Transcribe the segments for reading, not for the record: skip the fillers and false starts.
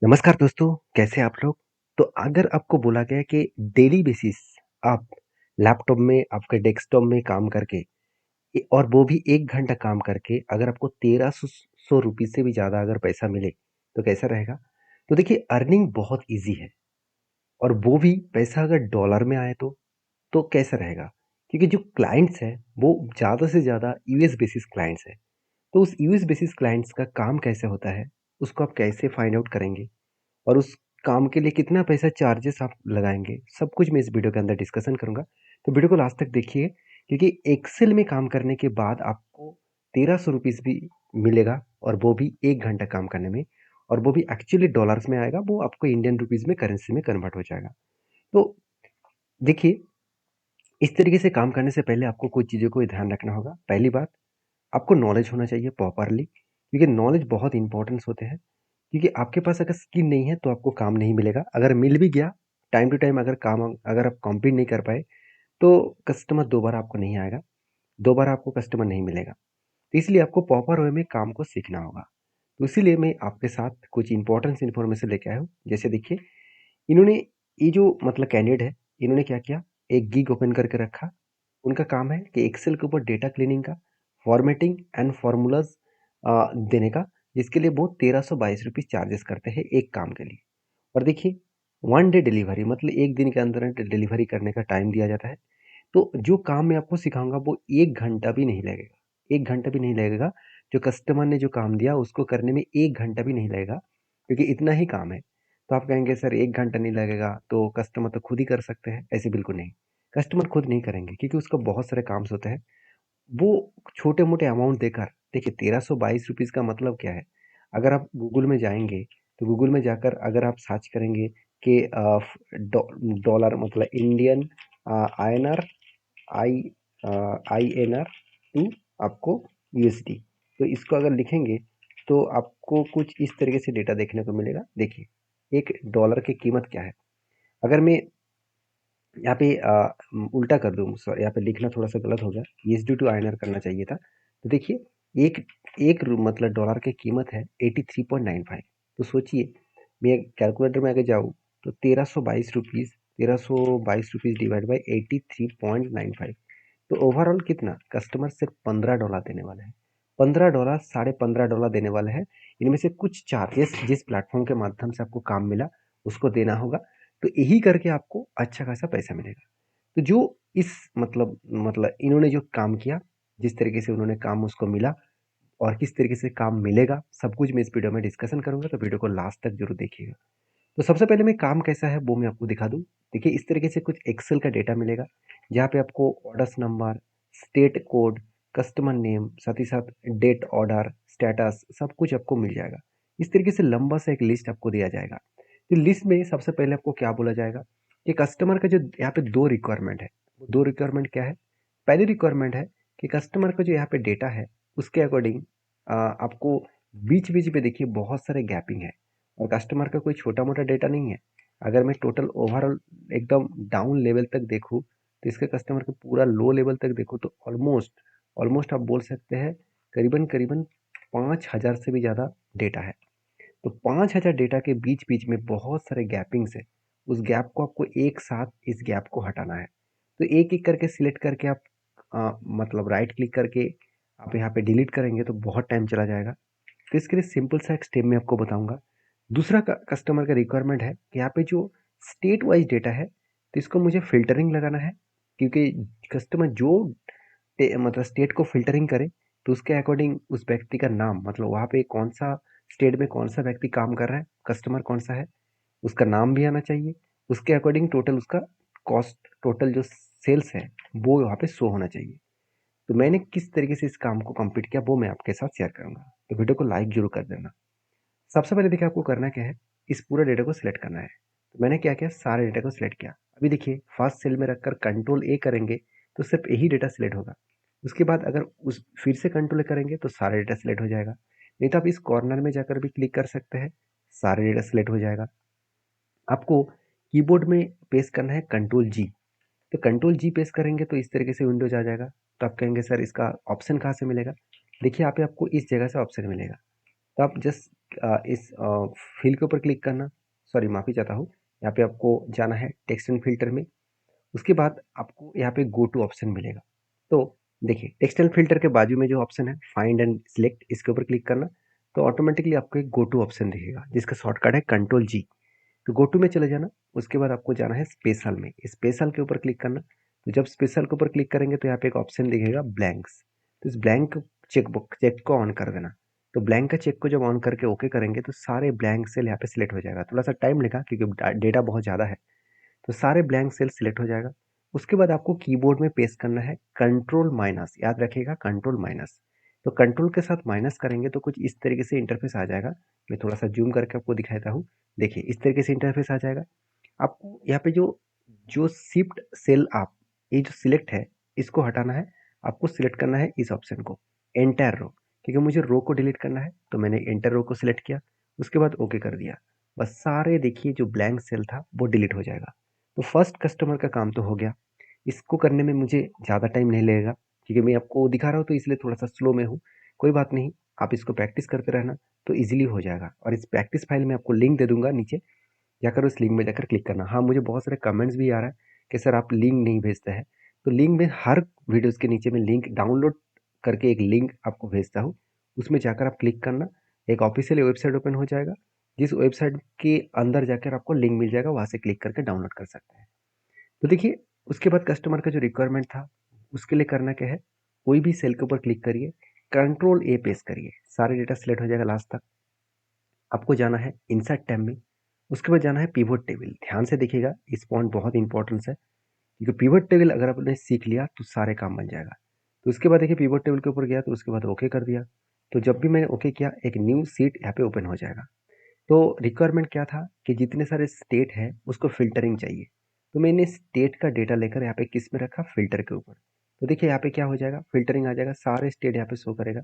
नमस्कार दोस्तों, कैसे हैं आप लोग? तो अगर आपको बोला गया कि डेली बेसिस आप लैपटॉप में आपके डेस्कटॉप में काम करके और वो भी 1 घंटा काम करके अगर आपको 1300 रुपीज़ से भी ज़्यादा अगर पैसा मिले, तो कैसा रहेगा? तो देखिए अर्निंग बहुत ईज़ी है और वो भी पैसा अगर डॉलर में आए तो कैसा रहेगा? क्योंकि जो क्लाइंट्स हैं, वो ज़्यादा से ज़्यादा यूएस बेसिस क्लाइंट्स हैं। तो उस यूएस बेसिस क्लाइंट्स का काम कैसे होता है, उसको आप कैसे फाइंड आउट करेंगे? और उस काम के लिए कितना पैसा चार्जेस आप लगाएँगे, सब कुछ मैं इस वीडियो के अंदर डिस्कशन करूँगा। तो वीडियो को लास्ट तक देखिए क्योंकि एक्सेल में काम करने के बाद आपको 1300 रुपीज़ भी मिलेगा और वो भी 1 घंटा काम करने में और वो भी एक्चुअली डॉलर्स में आएगा, वो आपको इंडियन रुपीज़ में करेंसी में कन्वर्ट हो जाएगा। तो देखिए, इस तरीके से काम करने से पहले आपको कुछ चीज़ों को ध्यान रखना होगा। पहली बात, आपको नॉलेज होना चाहिए प्रॉपरली क्योंकि नॉलेज बहुत इंपॉर्टेंस होते हैं। क्योंकि आपके पास अगर स्किल नहीं है तो आपको काम नहीं मिलेगा। अगर मिल भी गया, टाइम टू टाइम अगर आप कंप्लीट नहीं कर पाए, तो कस्टमर दोबारा आपको नहीं आएगा, दोबारा आपको कस्टमर नहीं मिलेगा। तो इसलिए आपको प्रॉपर वे में काम को सीखना होगा। तो इसीलिए मैं आपके साथ कुछ इंपॉर्टेंट इन्फॉर्मेशन लेके आया हूँ। जैसे देखिए, इन्होंने ये जो मतलब कैंडिडेट है, इन्होंने क्या किया, एक गिग ओपन करके रखा। उनका काम है कि एक्सेल के ऊपर डेटा क्लीनिंग का, फॉर्मेटिंग एंड फॉर्मूलाज देने का, जिसके लिए वो 1322 रुपीज़ चार्जेस करते हैं एक काम के लिए। और देखिए, 1 डे डिलीवरी मतलब 1 दिन के अंदर डिलीवरी करने का टाइम दिया जाता है। तो जो काम मैं आपको सिखाऊँगा वो 1 घंटा भी नहीं लगेगा, 1 घंटा भी नहीं लगेगा। जो कस्टमर ने जो काम दिया उसको करने में 1 घंटा भी नहीं लगेगा, क्योंकि इतना ही काम है। तो आप कहेंगे सर 1 घंटा नहीं लगेगा तो कस्टमर तो खुद ही कर सकते हैं, ऐसे बिल्कुल नहीं। कस्टमर खुद नहीं करेंगे क्योंकि उसको बहुत सारे काम्स होते हैं। वो छोटे-मोटे अमाउंट देकर देखिए 1322 रुपीज़ का मतलब क्या है? अगर आप गूगल में जाएँगे, तो गूगल में जाकर अगर आप सर्च करेंगे कि डॉलर मतलब Indian INR I INR to आपको यूएसडी, तो इसको अगर लिखेंगे तो आपको कुछ इस तरीके से डेटा देखने को मिलेगा। देखिए, 1 डॉलर की कीमत क्या है? अगर मैं यहाँ पे उल्टा कर दूँ, सॉरी यहाँ पे लिखना थोड़ा-सा गलत हो गया, यूएसडी टू आईएनआर करना चाहिए था। तो देखिए, एक एक रु मतलब डॉलर की कीमत है 83.95। तो सोचिए, मैं कैलकुलेटर में अगर जाऊँ तो 1322 रुपीज़ डिवाइड बाय 83.95, तो ओवरऑल कितना कस्टमर सिर्फ $15 देने वाले हैं। $15 साढ़े $15 देने वाले हैं। इनमें से कुछ चार्जेस जिस प्लेटफॉर्म के माध्यम से आपको काम मिला उसको देना होगा। तो यही करके आपको अच्छा खासा पैसा मिलेगा। तो जो इस मतलब इन्होंने जो काम किया, जिस तरीके से उन्होंने काम उसको मिला और किस तरीके से काम मिलेगा, सब कुछ मैं इस वीडियो में डिस्कशन करूंगा। तो वीडियो को लास्ट तक जरूर देखिएगा। तो सबसे पहले मैं काम कैसा है वो मैं आपको दिखा दूँ। देखिए, इस तरीके से कुछ एक्सेल का डेटा मिलेगा, जहाँ पे आपको orders number, state code, customer name, साथ ही साथ डेट ऑर्डर, स्टेटस सब कुछ आपको मिल जाएगा। इस तरीके से लंबा सा एक लिस्ट आपको दिया जाएगा। तो लिस्ट में सबसे पहले आपको क्या बोला जाएगा कि कस्टमर का जो यहाँ पे 2 रिक्वायरमेंट है, वो 2 रिक्वायरमेंट क्या है? पहली रिक्वायरमेंट है कि कस्टमर का जो यहाँ पे डेटा है, उसके अकॉर्डिंग आपको बीच-बीच में देखिए बहुत सारे गैपिंग है। और कस्टमर का कोई छोटा-मोटा डेटा नहीं है। अगर मैं टोटल ओवरऑल एकदम डाउन लेवल तक देखूँ, तो इसके कस्टमर का पूरा लो लेवल तक देखूँ तो ऑलमोस्ट ऑलमोस्ट आप बोल सकते हैं करीबन-करीबन 5000 से भी ज़्यादा डेटा है। तो 5000 डेटा के बीच-बीच में बहुत सारे गैपिंग्स है। उस गैप को आपको एक साथ इस गैप को हटाना है। तो एक-एक करके सिलेक्ट करके आप मतलब राइट क्लिक करके आप यहाँ पे डिलीट करेंगे तो बहुत टाइम चला जाएगा। तो इसके लिए सिंपल सा एक स्टेप मैं आपको बताऊँगा। दूसरा कस्टमर का रिक्वायरमेंट है कि यहाँ पे जो स्टेट वाइज डेटा है, तो इसको मुझे फ़िल्टरिंग लगाना है, क्योंकि कस्टमर जो मतलब स्टेट को फ़िल्टरिंग करे, तो उसके अकॉर्डिंग उस व्यक्ति का नाम मतलब वहाँ पे कौन-सा स्टेट में कौन-सा व्यक्ति काम कर रहा है, कस्टमर कौन-सा है, उसका नाम भी आना चाहिए। उसके अकॉर्डिंग टोटल उसका कॉस्ट, टोटल जो सेल्स है, वो वहाँ पे शो होना चाहिए। तो मैंने किस तरीके से इस काम को कंप्लीट किया, वो मैं आपके साथ शेयर करूँगा। तो वीडियो को लाइक ज़रूर कर देना। सबसे पहले देखिए आपको करना क्या है, इस पूरे डेटा को सिलेक्ट करना है। तो मैंने क्या किया, सारे डेटा को सिलेक्ट किया। अभी देखिए फर्स्ट सेल में रखकर कंट्रोल ए करेंगे तो सिर्फ यही डेटा सिलेक्ट होगा। उसके बाद अगर उस फिर से कंट्रोल ए करेंगे तो सारा डेटा सिलेक्ट हो जाएगा। नहीं तो आप इस कॉर्नर में जाकर भी क्लिक कर सकते हैं, सारे डेटा सिलेक्ट हो जाएगा। आपको कीबोर्ड में पेस्ट करना है कंट्रोल जी। तो कंट्रोल जी प्रेस करेंगे तो इस तरीके से विंडोज आ जाएगा। तो आप कहेंगे सर इसका ऑप्शन कहाँ से मिलेगा? देखिए यहाँ पे आपको इस जगह से ऑप्शन मिलेगा। तो आप जस्ट इस फिल के ऊपर क्लिक करना, सॉरी माफ़ी चाहता हूँ, यहाँ पे आपको जाना है टेक्स्ट एंड फिल्टर में। उसके बाद आपको यहाँ पे गो टू ऑप्शन मिलेगा। तो देखिए टेक्स्ट एंड फिल्टर के बाजू में जो ऑप्शन है फाइंड एंड सिलेक्ट, इसके ऊपर क्लिक करना तो ऑटोमेटिकली आपको एक गो टू ऑप्शन दिखेगा जिसका शॉर्टकट है कंट्रोल जी। तो गो टू में चले जाना, उसके बाद आपको जाना है स्पेशल में, स्पेशल के ऊपर क्लिक करना। तो जब स्पेशल के ऊपर क्लिक करेंगे तो यहाँ पे एक ऑप्शन दिखेगा ब्लैंक्स, तो इस ब्लैंक चेक को ऑन कर देना। तो ब्लैंक का चेक को जब ऑन करके ओके करेंगे तो सारे ब्लैंक सेल यहाँ पे सिलेक्ट हो जाएगा। थोड़ा सा टाइम लेगा क्योंकि डेटा बहुत ज़्यादा है, तो सारे ब्लैंक सेल सिलेक्ट हो जाएगा। उसके बाद आपको कीबोर्ड में पेस्ट करना है कंट्रोल माइनस, याद रखिएगा कंट्रोल माइनस। तो कंट्रोल के साथ माइनस करेंगे तो कुछ इस तरीके से इंटरफेस आ जाएगा। मैं थोड़ा सा जूम करके आपको दिखाता हूँ। देखिए इस तरीके से इंटरफेस आ जाएगा। आपको यहाँ पे जो जो शिफ्ट सेल आप ये जो सिलेक्ट है इसको हटाना है। आपको सिलेक्ट करना है इस ऑप्शन को एंटायर रो, क्योंकि मुझे रो को डिलीट करना है तो मैंने एंटर रो को सिलेक्ट किया। उसके बाद ओके कर दिया। बस सारे देखिए जो ब्लैंक सेल था वो डिलीट हो जाएगा। तो फर्स्ट कस्टमर का काम तो हो गया। इसको करने में मुझे ज़्यादा टाइम नहीं लगेगा क्योंकि मैं आपको दिखा रहा हूँ तो इसलिए थोड़ा सा स्लो में हूँ। कोई बात नहीं, आप इसको प्रैक्टिस करते रहना तो इजीली हो जाएगा। और इस प्रैक्टिस फाइल में आपको लिंक दे दूंगा, नीचे जाकर उस लिंक में जाकर क्लिक करना। हाँ, मुझे बहुत सारे कमेंट्स भी आ रहा है कि सर आप लिंक नहीं भेजते हैं। तो लिंक में हर वीडियोस के नीचे में लिंक डाउनलोड करके एक लिंक आपको भेजता हूँ, उसमें जाकर आप क्लिक करना। एक ऑफिशियल वेबसाइट ओपन हो जाएगा, जिस वेबसाइट के अंदर जाकर आपको लिंक मिल जाएगा, वहाँ से क्लिक करके डाउनलोड कर सकते हैं। तो देखिए उसके बाद कस्टमर का जो रिक्वायरमेंट था उसके लिए करना क्या है, कोई भी सेल के ऊपर क्लिक करिए, कंट्रोल ए प्रेस करिए, सारे डेटा सिलेक्ट हो जाएगा लास्ट तक। आपको जाना है इंसर्ट टैब में, उसके बाद जाना है पिवट टेबल। ध्यान से देखिएगा, इस पॉइंट बहुत इंपॉर्टेंस है क्योंकि पिवट टेबल अगर आपने सीख लिया तो सारे काम बन जाएगा। तो उसके बाद देखिए पिवट टेबल के ऊपर गया तो उसके बाद ओके कर दिया। तो जब भी मैंने ओके किया एक न्यू सीट यहाँ पे ओपन हो जाएगा। तो रिक्वायरमेंट क्या था कि जितने सारे स्टेट है उसको फिल्टरिंग चाहिए। तो मैंने स्टेट का डेटा लेकर यहाँ पे किस में रखा, फिल्टर के ऊपर। तो देखिए यहाँ पे क्या हो जाएगा, फिल्टरिंग आ जाएगा, सारे स्टेट यहाँ पे शो करेगा।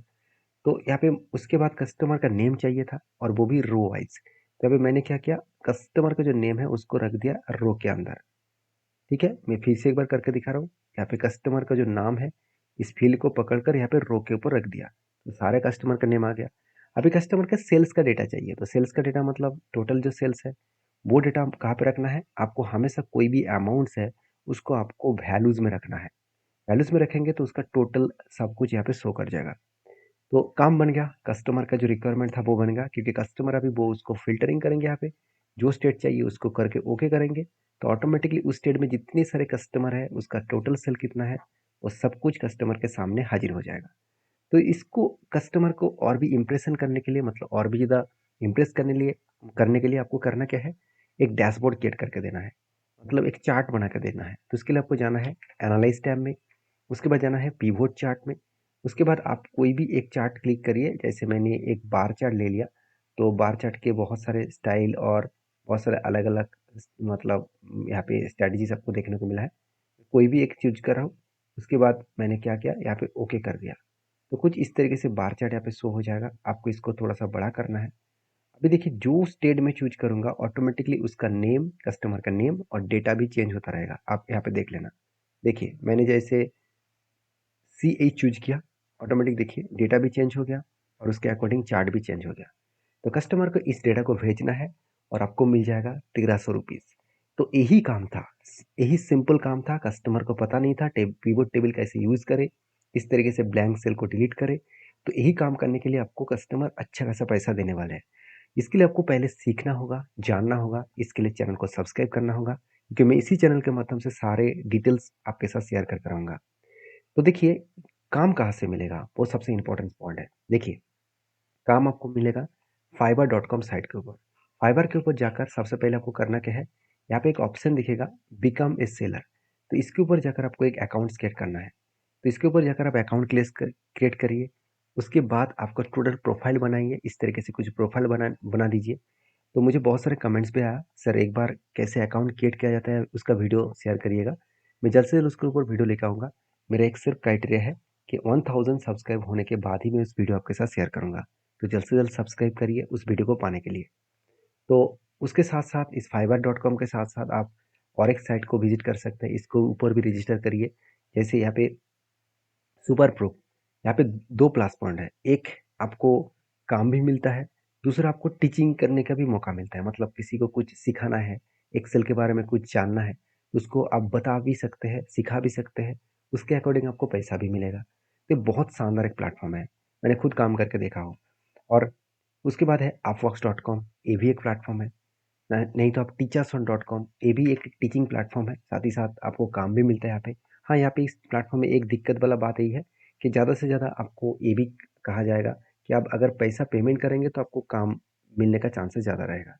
तो यहाँ पे उसके बाद कस्टमर का नेम चाहिए था और वो भी रो वाइज। तो अभी मैंने क्या किया, कस्टमर का जो नेम है उसको रख दिया रो के अंदर। ठीक है, मैं फिर से एक बार करके दिखा रहा हूँ। यहाँ पे कस्टमर का जो नाम है इस फील्ड को पकड़कर यहाँ पे रो के ऊपर रख दिया, तो सारे कस्टमर का नेम आ गया। अभी कस्टमर का सेल्स का डेटा चाहिए, तो सेल्स का डेटा मतलब टोटल जो सेल्स है वो डेटा कहाँ पे रखना है आपको, हमेशा कोई भी अमाउंट्स है उसको आपको वैल्यूज में रखना है। वैल्यूज में रखेंगे तो उसका टोटल सब कुछ यहाँ पे शो कर जाएगा। तो काम बन गया, कस्टमर का जो रिक्वायरमेंट था वो बन गया, क्योंकि कस्टमर अभी वो उसको फिल्टरिंग करेंगे, यहाँ पे जो स्टेट चाहिए उसको करके ओके करेंगे तो ऑटोमेटिकली उस स्टेट में जितने सारे कस्टमर है उसका टोटल सेल कितना है वो सब कुछ कस्टमर के सामने हाजिर हो जाएगा। तो इसको कस्टमर को और भी इम्प्रेशन करने के लिए, मतलब और भी ज़्यादा इम्प्रेस करने के लिए आपको करना क्या है, एक डैशबोर्ड क्रिएट करके देना है, मतलब एक चार्ट बना कर देना है। तो उसके लिए आपको जाना है एनालाइज टैब में, उसके बाद जाना है पिवोट चार्ट में। उसके बाद आप कोई भी एक चार्ट क्लिक करिए, जैसे मैंने एक बार चार्ट ले लिया। तो बार चार्ट के बहुत सारे स्टाइल और बहुत सारे अलग अलग मतलब यहाँ पे स्ट्रैटेजीज आपको देखने को मिला है। कोई भी एक चूज कर रहा हूँ, उसके बाद मैंने क्या किया, यहाँ पे ओके कर दिया। तो कुछ इस तरीके से बार चार्ट यहाँ पे शो हो जाएगा। आपको इसको थोड़ा सा बड़ा करना है। अभी देखिए जो स्टेट में चूज करूंगा ऑटोमेटिकली उसका नेम, कस्टमर का नेम और डेटा भी चेंज होता रहेगा, आप यहाँ पे देख लेना। देखिए मैंने जैसे C8 चूज किया, ऑटोमेटिक देखिए डेटा भी चेंज हो गया और उसके अकॉर्डिंग चार्ट भी चेंज हो गया। तो कस्टमर को इस डेटा को भेजना है और आपको मिल जाएगा 1300 रुपीज़। तो यही काम था, यही सिंपल काम था। कस्टमर को पता नहीं था पिवट टेबल कैसे यूज़ करे, इस तरीके से ब्लैंक सेल को डिलीट करे। तो यही काम करने के लिए आपको कस्टमर अच्छा खासा पैसा देने वाले हैं। इसके लिए आपको पहले सीखना होगा, जानना होगा, इसके लिए चैनल को सब्सक्राइब करना होगा, क्योंकि मैं इसी चैनल के माध्यम से सारे डिटेल्स आपके साथ शेयर करता रहूँगा। तो देखिए काम कहाँ से मिलेगा, वो सबसे इंपॉर्टेंट पॉइंट है। देखिए काम आपको मिलेगा fiverr.com साइट के ऊपर। फाइवर के ऊपर जाकर सबसे पहले आपको करना क्या है, यहाँ पे एक ऑप्शन दिखेगा बिकम ए सेलर। तो इसके ऊपर जाकर आपको एक अकाउंट क्रिएट करना है। तो इसके ऊपर जाकर आप अकाउंट क्रिएट करिए। उसके बाद आपका टोटल प्रोफाइल बनाइए, इस तरीके से कुछ प्रोफाइल बना बना दीजिए। तो मुझे बहुत सारे कमेंट्स भी आया, सर एक बार कैसे अकाउंट क्रिएट किया जाता है उसका वीडियो शेयर करिएगा। मैं जल्द से जल्द उसके ऊपर वीडियो लेकर आऊँगा। मेरा एक सिर्फ क्राइटेरिया है कि 1000 सब्सक्राइब होने के बाद ही मैं उस वीडियो आपके साथ शेयर करूँगा। तो जल्द से जल्द सब्सक्राइब करिए उस वीडियो को पाने के लिए। तो उसके साथ साथ इस fiverr.com के साथ साथ आप और एक साइट को विजिट कर सकते हैं, इसको ऊपर भी रजिस्टर करिए। जैसे यहाँ पे सुपर प्रो, यहाँ पे दो प्लस पॉइंट है, एक आपको काम भी मिलता है, दूसरा आपको टीचिंग करने का भी मौका मिलता है, मतलब किसी को कुछ सिखाना है, एक्सेल के बारे में कुछ जानना है, उसको आप बता भी सकते हैं, सिखा भी सकते हैं, उसके अकॉर्डिंग आपको पैसा भी मिलेगा। ये बहुत शानदार एक प्लेटफ़ॉर्म है, मैंने खुद काम करके देखा हो। और उसके बाद है अपवर्क्स.com, ये भी एक प्लेटफ़ॉर्म है। नहीं तो आप teachers1.com, ये भी एक टीचिंग प्लेटफ़ॉर्म है, साथ ही साथ आपको काम भी मिलता है यहाँ पे। हाँ, यहाँ पे इस प्लेटफ़ॉर्म में एक दिक्कत वाला बात यही है कि ज़्यादा से ज़्यादा आपको ये भी कहा जाएगा कि आप अगर पैसा पेमेंट करेंगे तो आपको काम मिलने का चांसेस ज़्यादा रहेगा।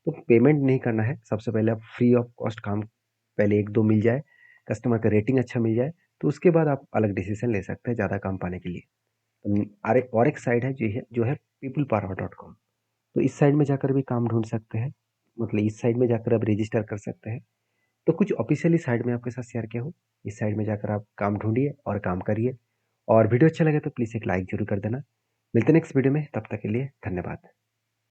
तो पेमेंट नहीं करना है, सबसे पहले आप फ्री ऑफ कॉस्ट काम पहले 1-2 मिल जाए, कस्टमर का रेटिंग अच्छा मिल जाए, तो उसके बाद आप अलग डिसीज़न ले सकते हैं ज़्यादा काम पाने के लिए। और एक साइट है जो है peoplepower.com, तो इस साइट में जाकर भी काम ढूँढ सकते हैं, मतलब इस साइट में जाकर आप रजिस्टर कर सकते हैं। तो कुछ ऑफ़िशियली साइट में आपके साथ शेयर किया हूँ, इस साइट में जाकर आप काम ढूँढिए और काम करिए। और वीडियो अच्छा लगे तो प्लीज़ एक लाइक ज़रूर कर देना। मिलते हैं नेक्स्ट वीडियो में, तब तक के लिए धन्यवाद।